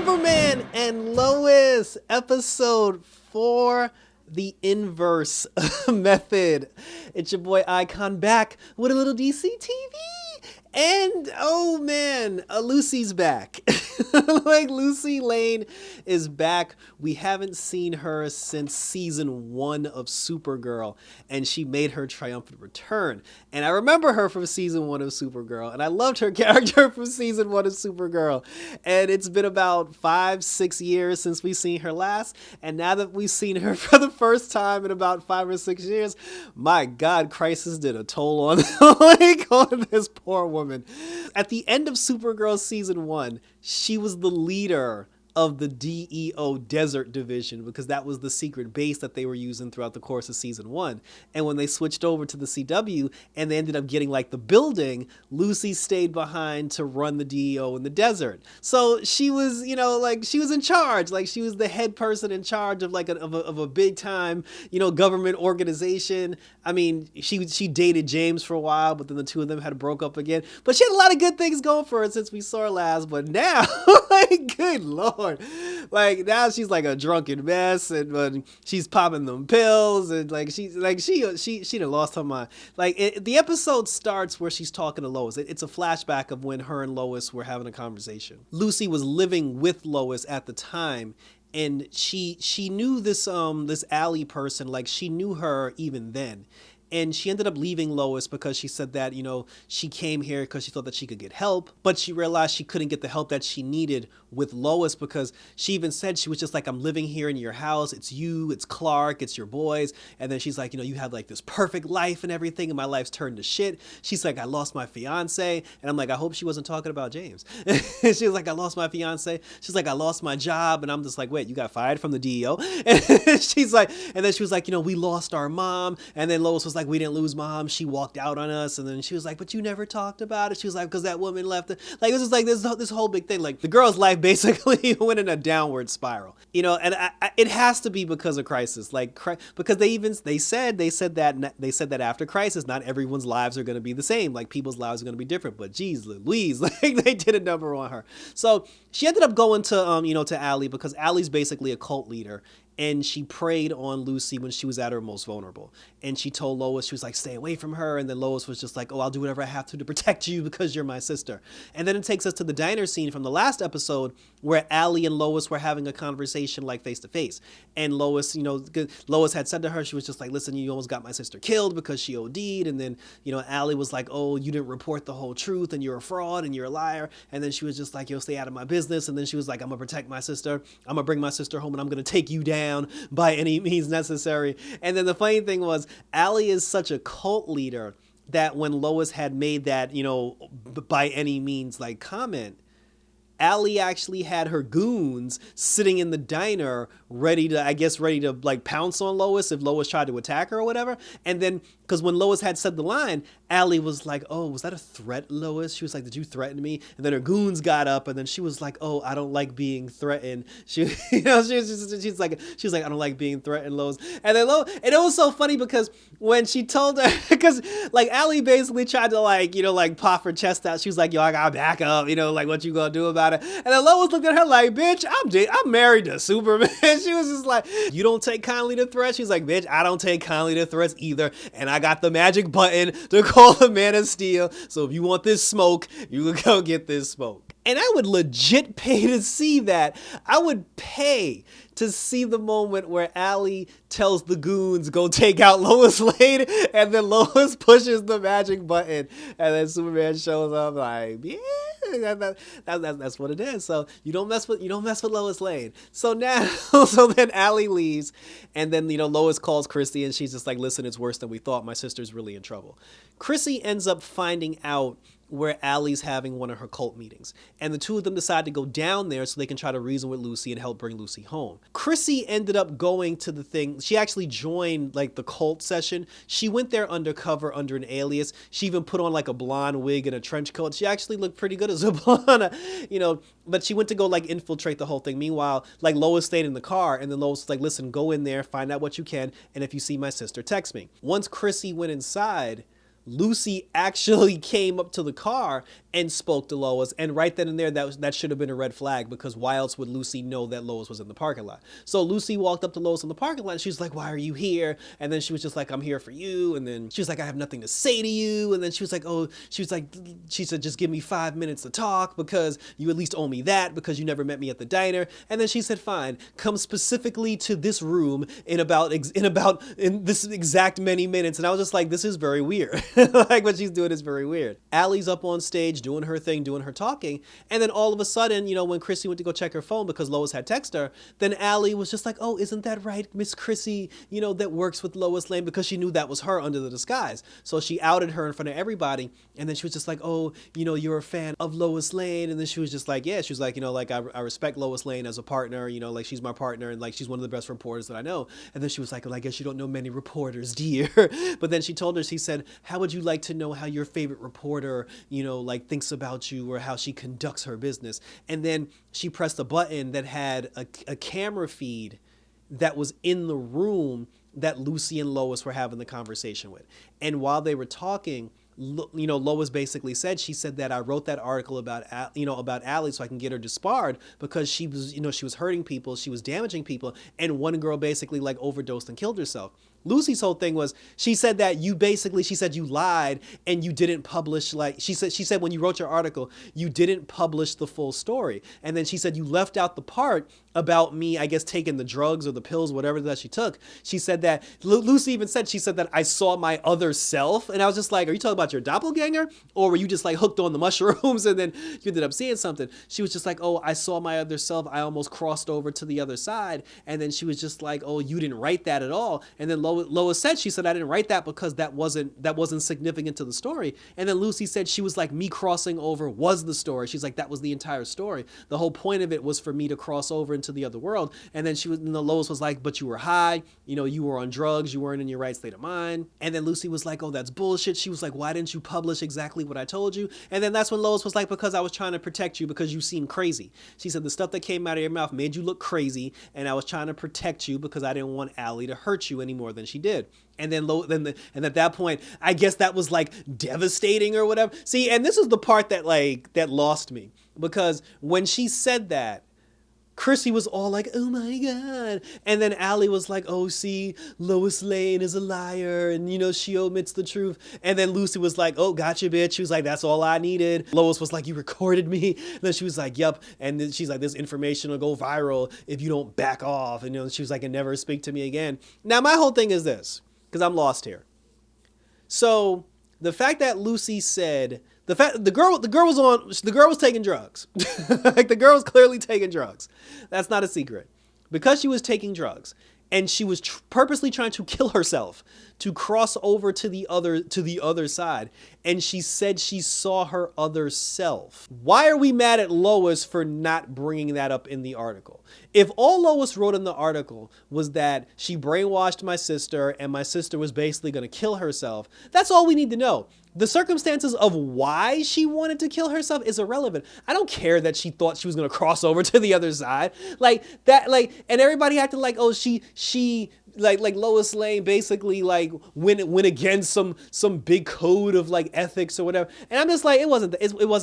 Superman and Lois, episode 4, the inverse method. It's your boy Icon back with a little DC TV. And oh man, Lucy's back. Like Lucy Lane is back. We haven't seen her since season 1 of Supergirl, and she made her triumphant return. And I remember her from season 1 of Supergirl, and I loved her character from season 1 of Supergirl. And it's been about 5-6 years since we've seen her last, and now that we've seen her for the first time in about 5 or 6 years, my God, Crisis did a toll on on this poor woman. At the end of Supergirl season 1, she was the leader of the DEO Desert Division because that was the secret base that they were using throughout the course of season 1. And when they switched over to the CW and they ended up getting like the building, Lucy stayed behind to run the DEO in the desert. So she was, like she was in charge, like she was the head person in charge of like of a big time, government organization. I mean, she dated James for a while, but then the two of them had broke up again. But she had a lot of good things going for her since we saw her last. But now, like, good Lord. Like now she's like a drunken mess, and she's popping them pills, and she done lost her mind. Like the episode starts where she's talking to Lois. It's a flashback of when her and Lois were having a conversation. Lucy was living with Lois at the time, and she knew this Allie person. Like she knew her even then. And she ended up leaving Lois because she said that, she came here because she thought that she could get help, but she realized she couldn't get the help that she needed with Lois because she even said, she was just like, I'm living here in your house. It's you, it's Clark, it's your boys. And then she's like, you have like this perfect life and everything, and my life's turned to shit. She's like, I lost my fiance. And I'm like, I hope she wasn't talking about James. She was like, I lost my fiance. She's like, I lost my job. And I'm just like, wait, you got fired from the DEO? And she's like, and then she was like, we lost our mom. And then Lois was like, we didn't lose mom, she walked out on us. And then she was like, but you never talked about it. She was like, because that woman left it. Like it was just like this whole big thing. Like the girl's life basically went in a downward spiral, and it has to be because of Crisis. Like because they said that after Crisis, not everyone's lives are going to be the same. Like people's lives are going to be different. But geez Louise, like they did a number on her. So she ended up going to to Allie because Allie's basically a cult leader. And she preyed on Lucy when she was at her most vulnerable. And she told Lois, she was like, stay away from her. And then Lois was just like, oh, I'll do whatever I have to protect you because you're my sister. And then it takes us to the diner scene from the last episode where Allie and Lois were having a conversation like face to face. And Lois, Lois had said to her, she was just like, listen, you almost got my sister killed because she OD'd. And then, Allie was like, oh, you didn't report the whole truth and you're a fraud and you're a liar. And then she was just like, yo, stay out of my business. And then she was like, I'm gonna protect my sister. I'm gonna bring my sister home and I'm gonna take you down by any means necessary. And then the funny thing was, Allie is such a cult leader that when Lois had made that, by any means like comment, Allie actually had her goons sitting in the diner ready to like pounce on Lois if Lois tried to attack her or whatever. And then because when Lois had said the line, Allie was like, oh, was that a threat, Lois? She was like, did you threaten me? And then her goons got up and then she was like, oh, I don't like being threatened. She's like, I don't like being threatened, Lois. And then and it was so funny because when she told her, because like Allie basically tried to like pop her chest out. She was like, yo, I gotta back up, like what you gonna do about it? And then Lois looked at her like, bitch, I'm married to Superman. She was just like, you don't take kindly to threats? She's like, bitch, I don't take kindly to threats either. And I got the magic button to call the Man of Steel. So if you want this smoke, you can go get this smoke. And I would legit pay to see that. I would pay to see the moment where Allie tells the goons, go take out Lois Lane, and then Lois pushes the magic button, and then Superman shows up like, yeah, that's what it is. So you don't mess with Lois Lane. So now, so then Allie leaves, and then Lois calls Chrissy, and she's just like, listen, it's worse than we thought. My sister's really in trouble. Chrissy ends up finding out where Allie's having one of her cult meetings. And the two of them decide to go down there so they can try to reason with Lucy and help bring Lucy home. Chrissy ended up going to the thing. She actually joined like the cult session. She went there undercover under an alias. She even put on like a blonde wig and a trench coat. She actually looked pretty good as a blonde, but she went to go like infiltrate the whole thing. Meanwhile, like Lois stayed in the car, and then Lois was like, listen, go in there, find out what you can, and if you see my sister, text me. Once Chrissy went inside, Lucy actually came up to the car and spoke to Lois. And right then and there, that should have been a red flag, because why else would Lucy know that Lois was in the parking lot? So Lucy walked up to Lois in the parking lot and she was like, why are you here? And then she was just like, I'm here for you. And then she was like, I have nothing to say to you. And then she was like, she said, just give me 5 minutes to talk, because you at least owe me that, because you never met me at the diner. And then she said, fine, come specifically to this room in this exact many minutes. And I was just like, this is very weird. Like, what she's doing is very weird. Allie's up on stage doing her thing, doing her talking. And then all of a sudden, when Chrissy went to go check her phone because Lois had texted her, then Allie was just like, oh, isn't that right, Miss Chrissy, that works with Lois Lane, because she knew that was her under the disguise. So she outed her in front of everybody. And then she was just like, oh, you're a fan of Lois Lane. And then she was just like, yeah, she was like, I respect Lois Lane as a partner, like she's my partner, and like she's one of the best reporters that I know. And then she was like, well, I guess you don't know many reporters, dear. But then she told her, she said, how would you like to know how your favorite reporter, like thinks about you, or how she conducts her business? And then she pressed a button that had a camera feed that was in the room that Lucy and Lois were having the conversation with. And while they were talking, Lois basically said, she said that I wrote that article about Allie so I can get her disbarred, because she was, she was hurting people, she was damaging people, and one girl basically like overdosed and killed herself. Lucy's whole thing was, she said that she said you lied and you didn't publish, she said when you wrote your article, you didn't publish the full story. And then she said you left out the part about me, I guess, taking the drugs or the pills, whatever that she took. She said that, Lucy even said, she said that I saw my other self. And I was just like, are you talking about your doppelganger? Or were you just like hooked on the mushrooms and then you ended up seeing something? She was just like, oh, I saw my other self. I almost crossed over to the other side. And then she was just like, oh, you didn't write that at all. And then Lois said, she said, I didn't write that because that wasn't significant to the story. And then Lucy said, she was like, me crossing over was the story. She's like, that was the entire story. The whole point of it was for me to cross over into the other world. And then Lois was like, but you were high, you were on drugs, you weren't in your right state of mind. And then Lucy was like, oh, that's bullshit. She was like, why didn't you publish exactly what I told you? And then that's when Lois was like, because I was trying to protect you, because you seem crazy. She said the stuff that came out of your mouth made you look crazy, and I was trying to protect you because I didn't want Allie to hurt you any more than she did. And then and at that point, I guess that was like devastating or whatever. See, and this is the part that lost me, because when she said that, Chrissy was all like, oh my God. And then Allie was like, oh, see, Lois Lane is a liar. And, she omits the truth. And then Lucy was like, oh, gotcha, bitch. She was like, that's all I needed. Lois was like, you recorded me. And then she was like, yep. And then she's like, this information will go viral if you don't back off. And, she was like, and never speak to me again. Now, my whole thing is this, because I'm lost here. So the fact that Lucy said, the girl was taking drugs. Like, the girl was clearly taking drugs. That's not a secret. Because she was taking drugs, and she was purposely trying to kill herself to cross over to the other side. And she said she saw her other self. Why are we mad at Lois for not bringing that up in the article? If all Lois wrote in the article was that she brainwashed my sister and my sister was basically going to kill herself, that's all we need to know. The circumstances of why she wanted to kill herself is irrelevant. I don't care that she thought she was going to cross over to the other side. Like that, and everybody acted like, oh, she like Lois Lane basically like went against some big code of like ethics or whatever. And I'm just like, it wasn't,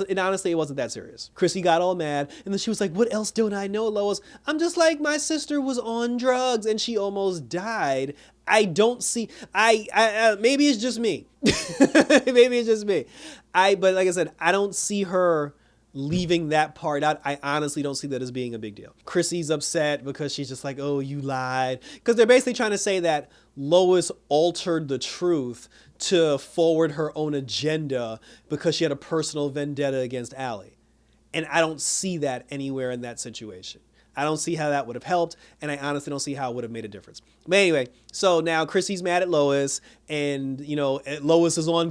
and honestly, it wasn't that serious. Chrissy got all mad, and then she was like, what else don't I know, Lois? I'm just like, my sister was on drugs and she almost died. I don't see, maybe it's just me. Maybe it's just me. But like I said, I don't see her leaving that part out. I honestly don't see that as being a big deal. Chrissy's upset because she's just like, oh, you lied. Because they're basically trying to say that Lois altered the truth to forward her own agenda because she had a personal vendetta against Allie. And I don't see that anywhere in that situation. I don't see how that would have helped, and I honestly don't see how it would have made a difference. But anyway, so now Chrissy's mad at Lois, and Lois is on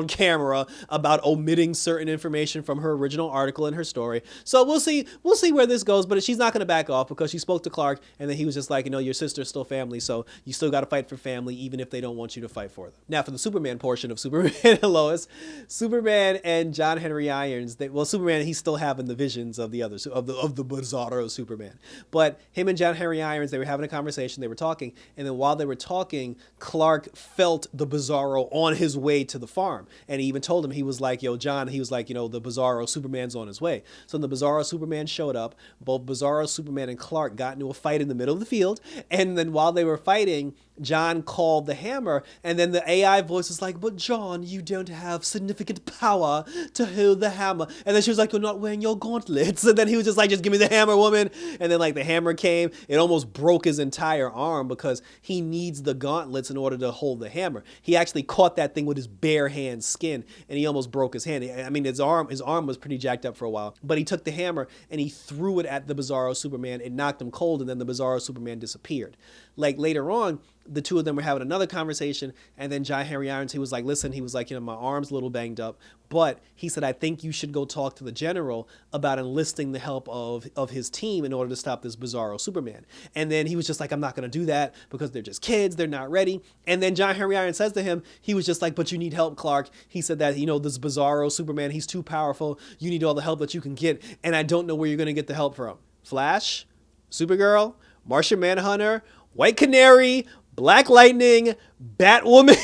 camera about omitting certain information from her original article in her story. So we'll see where this goes, but she's not going to back off because she spoke to Clark, and then he was just like, your sister's still family, so you still got to fight for family, even if they don't want you to fight for them. Now, for the Superman portion of Superman and Lois, Superman and John Henry Irons, Superman, he's still having the visions of the others, of the Bizarro Superman. Superman. But him and John Henry Irons, they were having a conversation, they were talking, and then while they were talking, Clark felt the Bizarro on his way to the farm. And he even told him, he was like, yo, John, he was like, the Bizarro Superman's on his way. So when the Bizarro Superman showed up, both Bizarro Superman and Clark got into a fight in the middle of the field. And then while they were fighting, John called the hammer, and then the AI voice was like, but John, you don't have significant power to hold the hammer. And then she was like, you're not wearing your gauntlets. And then he was just like, just give me the hammer, woman. And then like the hammer came, it almost broke his entire arm because he needs the gauntlets in order to hold the hammer. He actually caught that thing with his bare hand skin, and he almost broke his hand. I mean, his arm was pretty jacked up for a while, but he took the hammer and he threw it at the Bizarro Superman. It knocked him cold, and then the Bizarro Superman disappeared. Like later on, the two of them were having another conversation, and then John Henry Irons, he was like, listen, he was like, my arm's a little banged up, but he said, I think you should go talk to the general about enlisting the help of his team in order to stop this Bizarro Superman. And then he was just like, I'm not going to do that because they're just kids, they're not ready. And then John Henry Irons says to him, he was just like, but you need help, Clark. He said that, this Bizarro Superman, he's too powerful. You need all the help that you can get, and I don't know where you're going to get the help from. Flash, Supergirl, Martian Manhunter, White Canary, Black Lightning, Batwoman.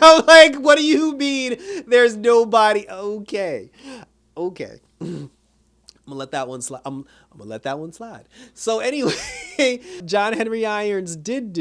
I'm like, what do you mean there's nobody? Okay. I'm gonna let that one slide. I'm gonna let that one slide. So anyway, John Henry Irons did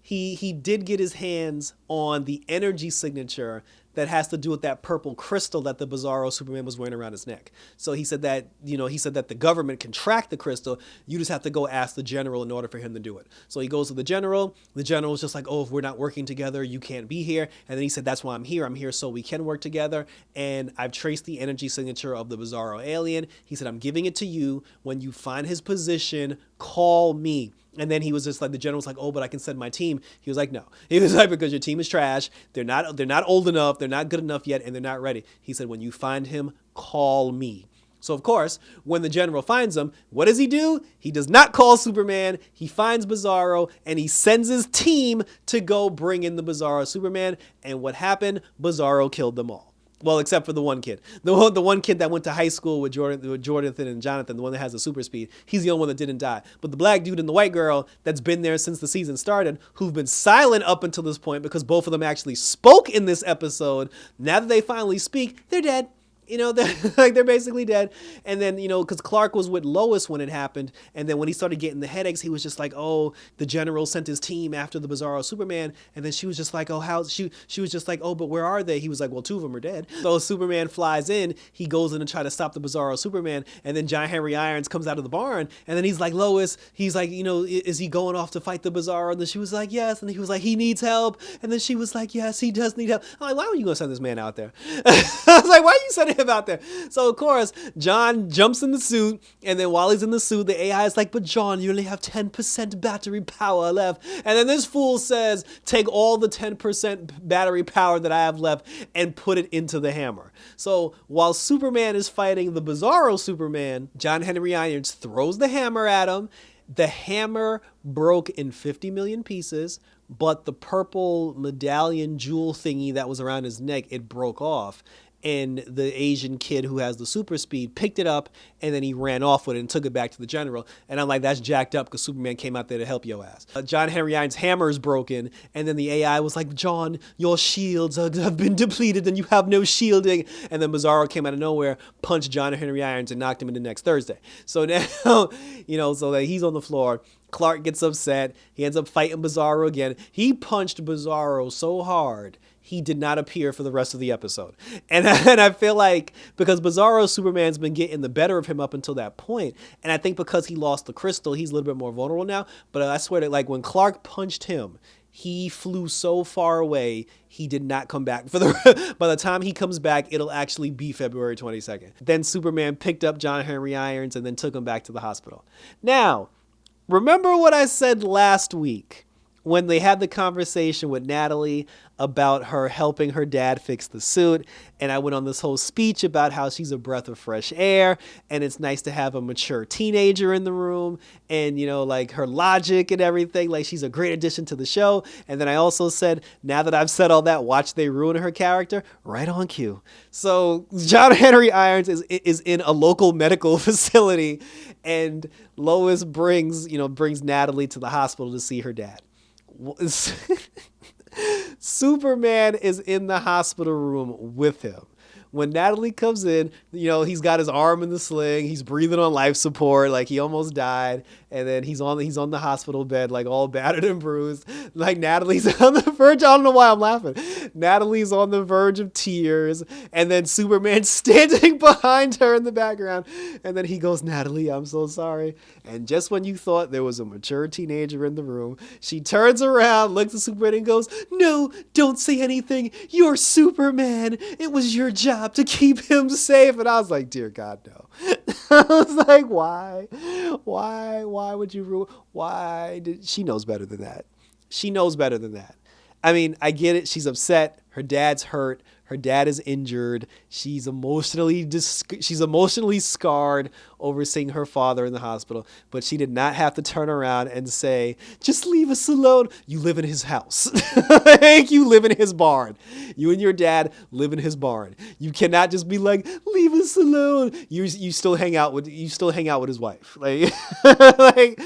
he did get his hands on the energy signature that has to do with that purple crystal that the Bizarro Superman was wearing around his neck. So he said that, the government can track the crystal. You just have to go ask the general in order for him to do it. So he goes to the general. The general's just like, oh, if we're not working together, you can't be here. And then he said, that's why I'm here. I'm here so we can work together. And I've traced the energy signature of the Bizarro alien. He said, I'm giving it to you. When you find his position, call me. And then he was just like, the general was like, oh, but I can send my team. He was like, no. He was like, because your team is trash. They're not old enough. They're not good enough yet. And they're not ready. He said, when you find him, call me. So, of course, when the general finds him, what does he do? He does not call Superman. He finds Bizarro, and he sends his team to go bring in the Bizarro Superman. And what happened? Bizarro killed them all. Well, except for the one kid. The one kid that went to high school with Jonathan and Jonathan, the one that has the super speed, he's the only one that didn't die. But the black dude and the white girl that's been there since the season started, who've been silent up until this point because both of them actually spoke in this episode, now that they finally speak, they're dead. They're basically dead. And then, because Clark was with Lois when it happened. And then when he started getting the headaches, he was just like, oh, the general sent his team after the Bizarro Superman. And then she was just like, oh, she was just like, oh, but where are they? He was like, well, two of them are dead. So Superman flies in. He goes in to try to stop the Bizarro Superman. And then John Henry Irons comes out of the barn. And then he's like, Lois, he's like, is he going off to fight the Bizarro? And then she was like, yes. And he was like, he needs help. And then she was like, yes, he does need help. I'm like, why were you going to send this man out there? I was like, why are you sending him out there? So of course John jumps in the suit, and then while he's in the suit, the AI is like, but John, you only have 10% battery power left. And then this fool says, take all the 10% battery power that I have left and put it into the hammer. So while Superman is fighting the Bizarro Superman, John Henry Irons throws the hammer at him. The hammer broke in 50 million pieces, but the purple medallion jewel thingy that was around his neck, it broke off. And the Asian kid who has the super speed picked it up, and then he ran off with it and took it back to the general. And I'm like, that's jacked up because Superman came out there to help your ass. John Henry Irons' hammer is broken, and then the AI was like, John, your shields have been depleted and you have no shielding. And then Bizarro came out of nowhere, punched John Henry Irons and knocked him into next Thursday. So now, so that he's on the floor. Clark gets upset. He ends up fighting Bizarro again. He punched Bizarro so hard, he did not appear for the rest of the episode. And I feel like because Bizarro Superman's been getting the better of him up until that point, and I think because he lost the crystal, he's a little bit more vulnerable now. But I swear that like when Clark punched him, he flew so far away, he did not come back. By the time he comes back, it'll actually be February 22nd. Then Superman picked up John Henry Irons and then took him back to the hospital. Now, remember what I said last week when they had the conversation with Natalie about her helping her dad fix the suit. And I went on this whole speech about how she's a breath of fresh air and it's nice to have a mature teenager in the room and, you know, like her logic and everything. Like she's a great addition to the show. And then I also said, now that I've said all that, watch they ruin her character. Right on cue. So John Henry Irons is in a local medical facility and Lois brings Natalie to the hospital to see her dad. Superman is in the hospital room with him. When Natalie comes in, you know, he's got his arm in the sling. He's breathing on life support, like he almost died. And then he's on the hospital bed, like all battered and bruised. Like Natalie's on the verge. I don't know why I'm laughing. Natalie's on the verge of tears. And then Superman's standing behind her in the background. And then he goes, Natalie, I'm so sorry. And just when you thought there was a mature teenager in the room, she turns around, looks at Superman and goes, no, don't say anything. You're Superman. It was your job to keep him safe. And I was like, dear God, no. I was like, why? Why would you ruin? She knows better than that. She knows better than that. I mean, I get it. She's upset. Her dad's hurt. Her dad is injured. She's emotionally scarred over seeing her father in the hospital. But she did not have to turn around and say, just leave us alone. You live in his house. You live in his barn. You and your dad live in his barn. You cannot just be like, leave us alone. You still hang out with his wife. Like, like,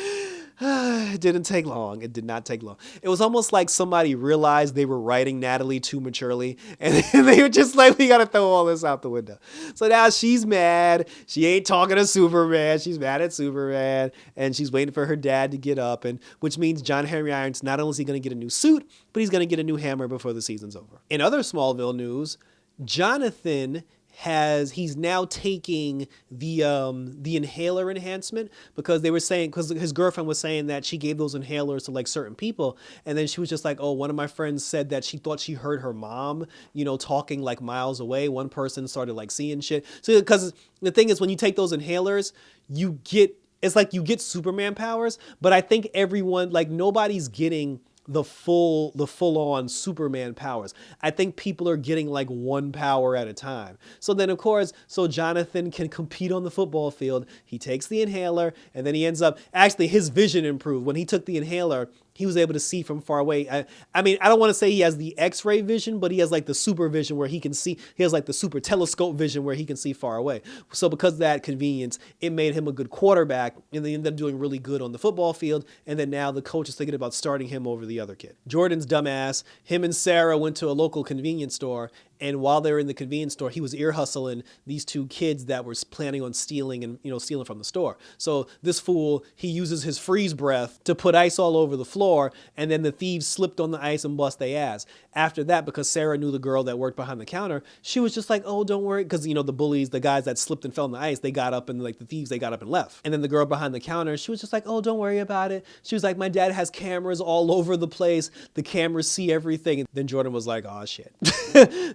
it didn't take long. It did not take long. It was almost like somebody realized they were writing Natalie too maturely, and they were just like, we got to throw all this out the window. So now she's mad. She ain't talking to Superman. She's mad at Superman, and she's waiting for her dad to get up, and which means John Henry Irons, not only is he going to get a new suit, but he's going to get a new hammer before the season's over. In other Smallville news, Jonathan he's now taking the inhaler enhancement because his girlfriend was saying that she gave those inhalers to like certain people, and then she was just like, oh, one of my friends said that she thought she heard her mom, you know, talking like miles away. One person started like seeing shit. So because the thing is, when you take those inhalers, it's like you get Superman powers, but I think everyone, like, nobody's getting the full on Superman powers. I think people are getting like one power at a time. So then, of course, so Jonathan can compete on the football field. He takes the inhaler, and then he ends up, actually his vision improved. When he took the inhaler, he was able to see from far away. I mean, I don't want to say he has the X-ray vision, but he has like the super vision where he can see. He has like the super telescope vision where he can see far away. So because of that convenience, it made him a good quarterback, and they ended up doing really good on the football field. And then now the coach is thinking about starting him over the other kid. Jordan's dumbass, him and Sarah went to a local convenience store, and while they were in the convenience store, he was ear hustling these two kids that were planning on stealing from the store. So this fool, he uses his freeze breath to put ice all over the floor, and then the thieves slipped on the ice and bust their ass. After that, because Sarah knew the girl that worked behind the counter, she was just like, oh, don't worry, because, you know, the bullies, the guys that slipped and fell on the ice, they got up, and like the thieves, they got up and left. And then the girl behind the counter, she was just like, oh, don't worry about it. She was like, my dad has cameras all over the place. The cameras see everything. And then Jordan was like, oh, shit.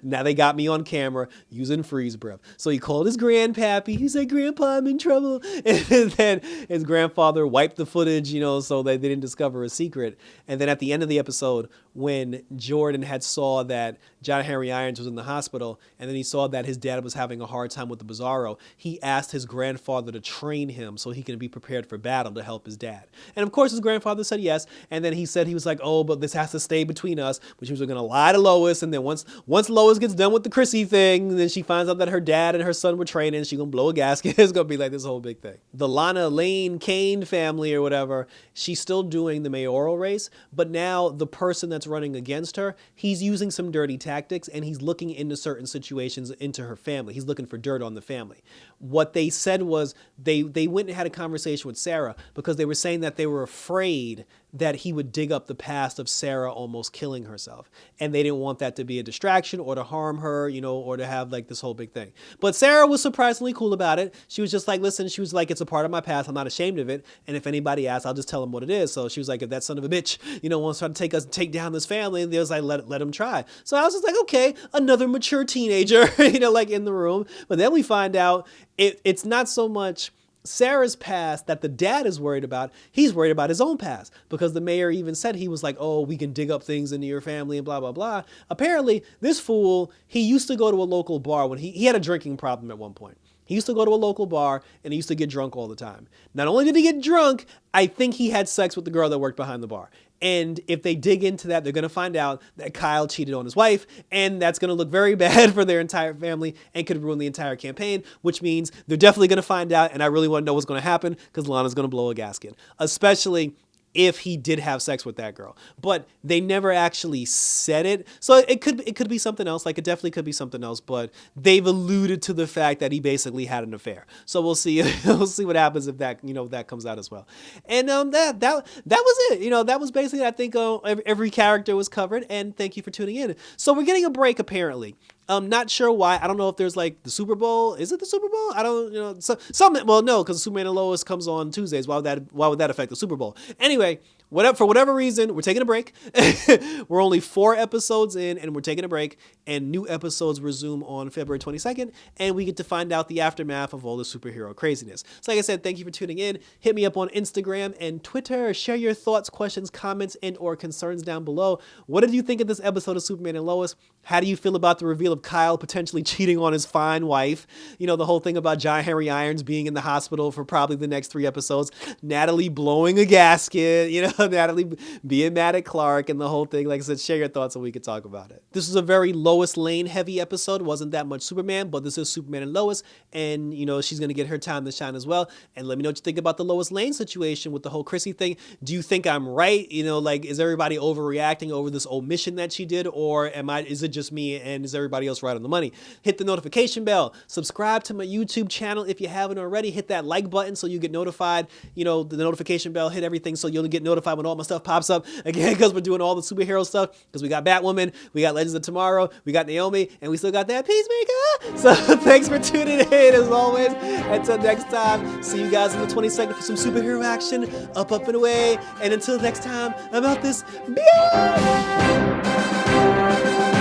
Now they got me on camera using freeze breath. So he called his grandpappy. He said, Grandpa, I'm in trouble. And then his grandfather wiped the footage, you know, so that they didn't discover a secret. And then at the end of the episode, when Jordan had saw that John Henry Irons was in the hospital, and then he saw that his dad was having a hard time with the Bizarro, he asked his grandfather to train him so he can be prepared for battle to help his dad. And of course, his grandfather said yes. And then he said, he was like, oh, but this has to stay between us, which was going to lie to Lois. And then once Lois gets done with the Chrissy thing, then she finds out that her dad and her son were training, she's going to blow a gasket. It's going to be like this whole big thing. The Lana Lane Kane family or whatever, she's still doing the mayoral race, but now the person that's running against her, he's using some dirty tactics, and he's looking into certain situations into her family. He's looking for dirt on the family. What they said was they went and had a conversation with Sarah because they were saying that they were afraid that he would dig up the past of Sarah almost killing herself. And they didn't want that to be a distraction or to harm her, you know, or to have like this whole big thing. But Sarah was surprisingly cool about it. She was just like, listen, she was like, it's a part of my past. I'm not ashamed of it. And if anybody asks, I'll just tell them what it is. So she was like, if that son of a bitch, you know, wants to try to take down this family, and they was like, let him try. So I was just like, okay, another mature teenager, you know, like in the room. But then we find out it's not so much Sarah's past that the dad is worried about, he's worried about his own past, because the mayor even said, he was like, oh, we can dig up things into your family and blah, blah, blah. Apparently, this fool, he used to go to a local bar when he had a drinking problem at one point. He used to go to a local bar and he used to get drunk all the time. Not only did he get drunk, I think he had sex with the girl that worked behind the bar. And if they dig into that, they're going to find out that Kyle cheated on his wife, and that's going to look very bad for their entire family and could ruin the entire campaign, which means they're definitely going to find out, and I really want to know what's going to happen because Lana's going to blow a gasket, especially if he did have sex with that girl. But they never actually said it. So it could be something else. Like, it definitely could be something else, but they've alluded to the fact that he basically had an affair. So we'll see. We'll see what happens if that, that comes out as well. And that was it. That was basically, I think, every character was covered, and thank you for tuning in. So we're getting a break, apparently. Not sure why. I don't know if there's like the Super Bowl. Is it the Super Bowl? I don't, something. Well, no, because Superman and Lois comes on Tuesdays. Why would that affect the Super Bowl? Anyway, for whatever reason, we're taking a break. We're only 4 episodes in, and we're taking a break. And new episodes resume on February 22nd, and we get to find out the aftermath of all the superhero craziness. So, like I said, thank you for tuning in. Hit me up on Instagram and Twitter. Share your thoughts, questions, comments, and/or concerns down below. What did you think of this episode of Superman and Lois? How do you feel about the reveal of Kyle potentially cheating on his fine wife? The whole thing about John Henry Irons being in the hospital for probably the next 3 episodes. Natalie blowing a gasket, Natalie being mad at Clark, and the whole thing. Like I said, share your thoughts so we can talk about it. This is a very Lois Lane heavy episode. Wasn't that much Superman, but this is Superman and Lois, and she's going to get her time to shine as well. And let me know what you think about the Lois Lane situation with the whole Chrissy thing. Do you think I'm right? Is everybody overreacting over this omission that she did, or is it just me, and is everybody else right on the money? Hit the notification bell. Subscribe to my YouTube channel if you haven't already. Hit that like button so you get notified. The notification bell, hit everything so you'll get notified when all my stuff pops up. Again, because we're doing all the superhero stuff, because we got Batwoman, we got Legends of Tomorrow, we got Naomi, and we still got that Peacemaker. So thanks for tuning in as always. Until next time, see you guys on the 22nd for some superhero action. Up and away. And until next time, I'm out this. Bye.